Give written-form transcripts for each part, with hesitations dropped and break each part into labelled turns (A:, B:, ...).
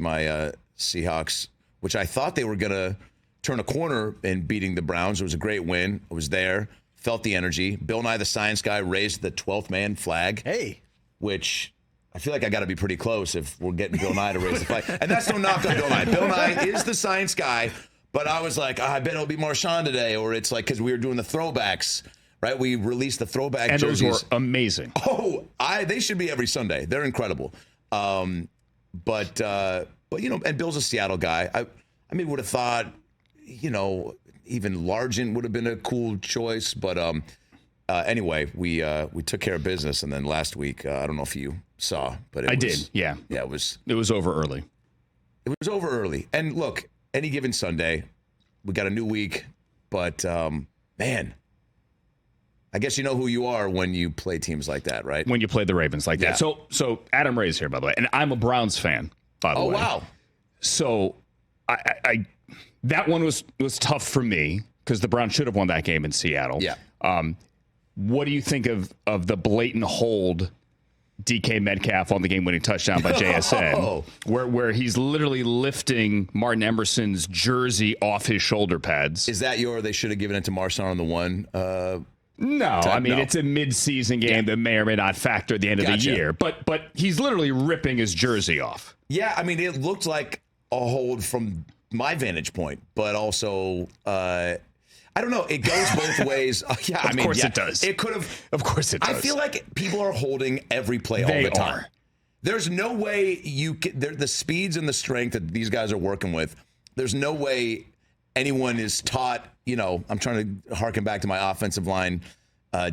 A: my Seahawks, which I thought they were going to turn a corner in beating the Browns. It was a great win. I was there, felt the energy. Bill Nye, the science guy, raised the 12th man flag.
B: Hey.
A: Which I feel like I got to be pretty close if we're getting Bill Nye to raise the flag. And that's no knock on Bill Nye. Bill Nye is the science guy, but I was like, I bet it'll be Marshawn today. Or it's like, because we were doing the throwbacks, right? We released the throwback jerseys.
C: And those were amazing.
A: Oh, they should be every Sunday. They're incredible. But you know, and Bill's a Seattle guy. I mean, would have thought, you know, even Largent would have been a cool choice. But anyway, we took care of business, and then last week, I don't know if you saw, but
C: I did. Yeah,
A: it was
C: over early.
A: It was over early. And look, any given Sunday, we got a new week. But man, I guess you know who you are when you play teams like that, right?
C: When you play the Ravens like that. So Adam Ray's here, by the way, and I'm a Browns fan, by the way.
A: Oh wow.
C: So I that one was tough for me because the Browns should have won that game in Seattle.
A: Yeah.
C: What do you think of the blatant hold DK Metcalf on the game-winning touchdown by JSN, where he's literally lifting Martin Emerson's jersey off his shoulder pads?
A: Is that they should have given it to Marshawn on the one?
C: No, I mean, it's a mid-season game that may or may not factor at the end of the year. But he's literally ripping his jersey off.
A: Yeah, I mean, it looked like a hold from my vantage point, but also, I don't know. It goes both ways. Yeah,
C: of course it does.
A: It could have.
C: Of course it does.
A: I feel like people are holding every play all the time. There's no way you can. The speeds and the strength that these guys are working with, there's no way anyone is taught, you know, I'm trying to harken back to my offensive line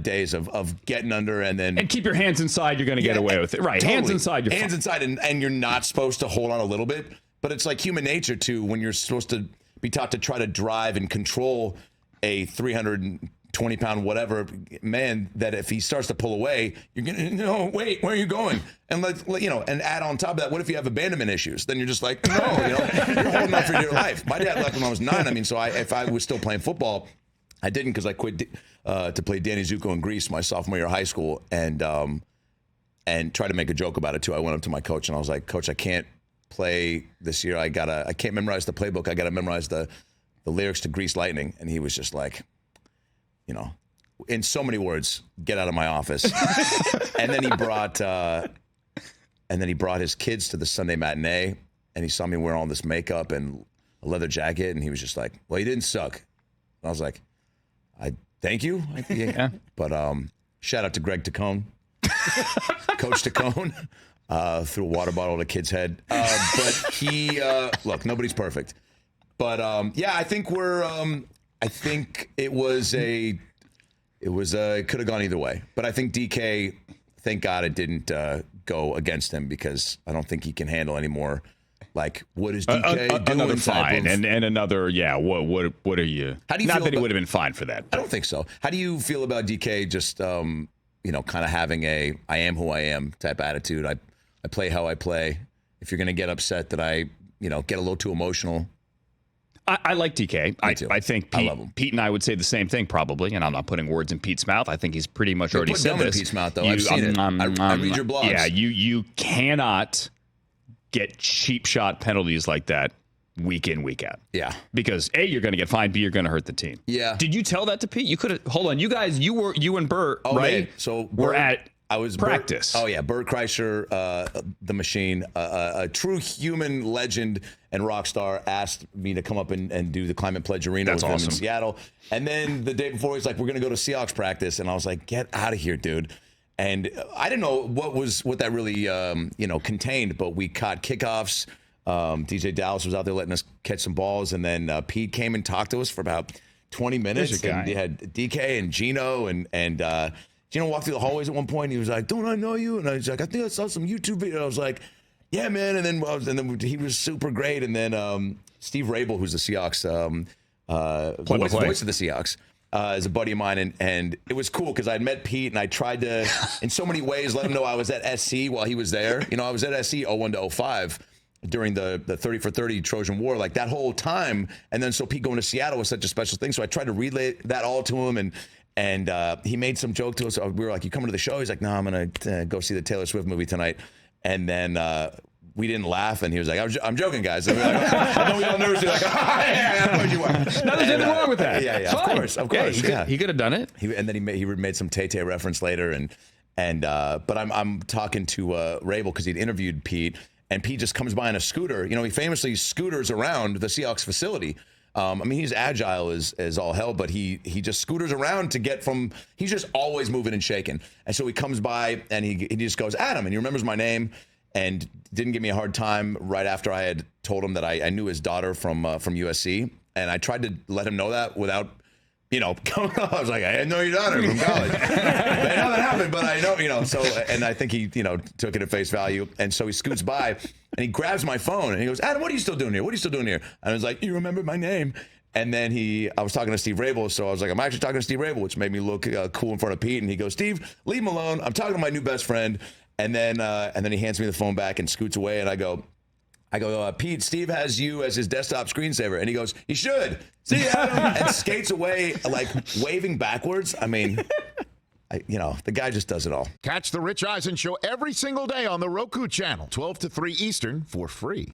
A: days of getting under and then...
C: And keep your hands inside, you're going to get away with it. Right, totally. Hands inside, you're
A: Hands inside, and you're not supposed to hold on a little bit. But it's like human nature, too, when you're supposed to be taught to try to drive and control a 320-pound whatever man, that if he starts to pull away, you're going to, no, wait, where are you going? And, and add on top of that, what if you have abandonment issues? Then you're just like, no, you're holding on for your life. My dad left when I was 9. I mean, so if I was still playing football, I didn't because I quit to play Danny Zuko in Greece my sophomore year of high school and tried to make a joke about it, too. I went up to my coach, and I was like, Coach, I can't play this year. I can't memorize the playbook. I got to memorize the lyrics to Grease Lightning. And he was just like, in so many words, get out of my office. And then he brought his kids to the Sunday matinee, and he saw me wearing all this makeup and a leather jacket, and he was just like, well, you didn't suck. I was like, thank you. Yeah. But shout out to Greg Tacone, Coach Tacone, threw a water bottle at a kid's head. But he, look, nobody's perfect. But I think I think it could have gone either way. But I think DK, thank God it didn't go against him, because I don't think he can handle any more. Like, what is DK doing?
C: Another fine and another, what are you? How do you Not feel that he would have been fined for that.
A: I don't think so. How do you feel about DK just, kind of having a I am who I am type attitude? I play how I play. If you're going to get upset that I, get a little too emotional.
C: I like DK. I think Pete,
A: I love him.
C: Pete and I would say the same thing probably, and I'm not putting words in Pete's mouth. I think he's pretty much already said this.
A: In Pete's mouth, though. I've seen it. I read your blogs.
C: Yeah, you cannot get cheap shot penalties like that week in, week out.
A: Yeah.
C: Because A, you're going to get fined, B, you're going to hurt the team.
A: Yeah.
C: Did you tell that to Pete? You could have, hold on, you guys, you and Bert, right?
A: Man. So
C: we're at practice.
A: Bert Kreischer, the machine, a true human legend and rock star, asked me to come up and do the Climate Pledge Arena with him in Seattle. And then the day before, he's like, we're going to go to Seahawks practice. And I was like, get out of here, dude. And I didn't know what that really, contained, but we caught kickoffs. DJ Dallas was out there letting us catch some balls. And then Pete came and talked to us for about 20 minutes. And they had DK and Gino and Gino walked through the hallways at one point. And he was like, don't I know you? And I was like, I think I saw some YouTube video. I was like, yeah, man. And then he was super great. And then Steve Rabel, who's the Seahawks, voice of the Seahawks, is a buddy of mine. And it was cool because I'd met Pete and I tried to, in so many ways, let him know I was at SC while he was there. I was at SC 01 to 05 during the 30 for 30 Trojan War, like that whole time. And then so Pete going to Seattle was such a special thing. So I tried to relay that all to him. And he made some joke to us. We were like, you coming to the show? He's like, no, I'm going to go see the Taylor Swift movie tonight. And then we didn't laugh, and he was like, I'm joking, guys. And then we all nervously like, yeah, of course you are.
C: Nothing's anything wrong with that.
A: Yeah, of course.
C: He could have done it.
A: And then he made some Tay-Tay reference later, but I'm talking to Rabel because he'd interviewed Pete, and Pete just comes by on a scooter. You know, he famously scooters around the Seahawks facility. I mean, he's agile as all hell, but he just scooters around to get from. He's just always moving and shaking. And so he comes by and he just goes, Adam, and he remembers my name and didn't give me a hard time right after I had told him that I knew his daughter from USC, and I tried to let him know that without. I was like, I know your daughter from college. I know that happened, but I know, so, and I think he, took it at face value. And so he scoots by and he grabs my phone and he goes, Adam, what are you still doing here? What are you still doing here? And I was like, you remember my name? And then I was talking to Steve Rabel. So I was like, I'm actually talking to Steve Rabel, which made me look cool in front of Pete. And he goes, Steve, leave him alone. I'm talking to my new best friend. And then he hands me the phone back and scoots away. And I go, Pete, Steve has you as his desktop screensaver. And he goes, he should. See you, Adam. And skates away, like waving backwards. I mean, the guy just does it all.
B: Catch the Rich Eisen Show every single day on the Roku channel, 12 to 3 Eastern, for free.